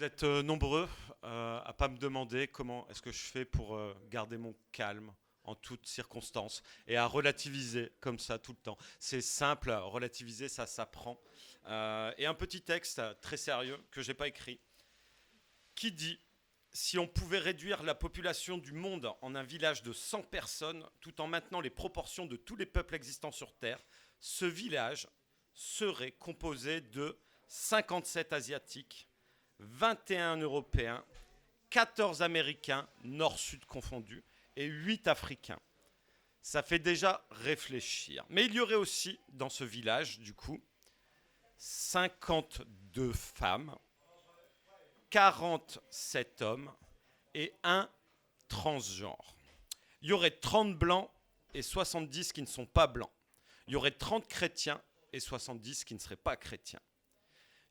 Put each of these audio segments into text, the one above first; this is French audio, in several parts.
Vous êtes nombreux à pas me demander comment est-ce que je fais pour garder mon calme en toutes circonstances et à relativiser comme ça tout le temps. C'est simple, relativiser ça s'apprend. Et un petit texte très sérieux que j'ai pas écrit qui dit si on pouvait réduire la population du monde en un village de 100 personnes tout en maintenant les proportions de tous les peuples existants sur Terre, ce village serait composé de 57 Asiatiques, 21 Européens, 14 Américains, Nord-Sud confondus, et 8 Africains. Ça fait déjà réfléchir. Mais il y aurait aussi, dans ce village, du coup, 52 femmes, 47 hommes et un transgenre. Il y aurait 30 blancs et 70 qui ne sont pas blancs. Il y aurait 30 chrétiens et 70 qui ne seraient pas chrétiens.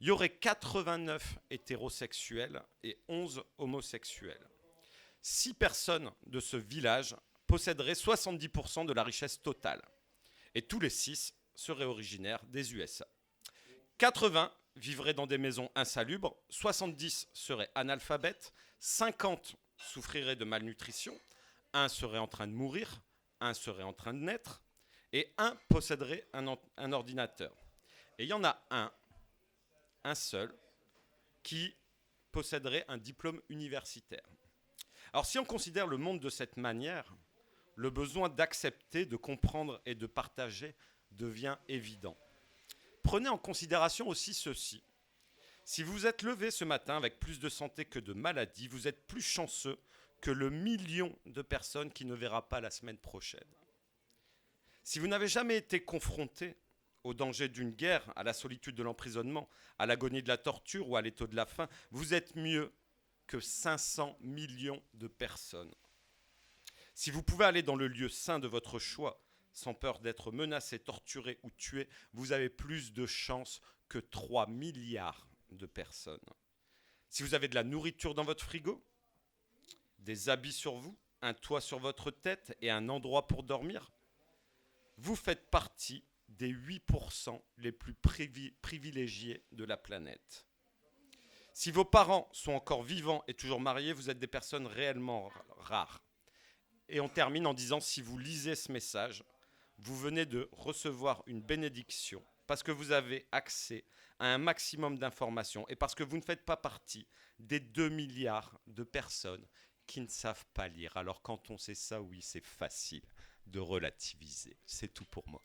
Il y aurait 89 hétérosexuels et 11 homosexuels. 6 personnes de ce village posséderaient 70% de la richesse totale. Et tous les 6 seraient originaires des USA. 80 vivraient dans des maisons insalubres, 70 seraient analphabètes, 50 souffriraient de malnutrition, 1 serait en train de mourir, 1 serait en train de naître, et 1 posséderait un ordinateur. Et il y en a un seul, qui posséderait un diplôme universitaire. Alors si on considère le monde de cette manière, le besoin d'accepter, de comprendre et de partager devient évident. Prenez en considération aussi ceci. Si vous êtes levé ce matin avec plus de santé que de maladie, vous êtes plus chanceux que le million de personnes qui ne verra pas la semaine prochaine. Si vous n'avez jamais été confronté au danger d'une guerre, à la solitude de l'emprisonnement, à l'agonie de la torture ou à l'étau de la faim, vous êtes mieux que 500 millions de personnes. Si vous pouvez aller dans le lieu saint de votre choix, sans peur d'être menacé, torturé ou tué, vous avez plus de chances que 3 milliards de personnes. Si vous avez de la nourriture dans votre frigo, des habits sur vous, un toit sur votre tête et un endroit pour dormir, vous faites partie des 8% les plus privilégiés de la planète. Si vos parents sont encore vivants et toujours mariés, vous êtes des personnes réellement rares. Et on termine en disant, si vous lisez ce message, vous venez de recevoir une bénédiction parce que vous avez accès à un maximum d'informations et parce que vous ne faites pas partie des 2 milliards de personnes qui ne savent pas lire. Alors quand on sait ça, oui, c'est facile de relativiser. C'est tout pour moi.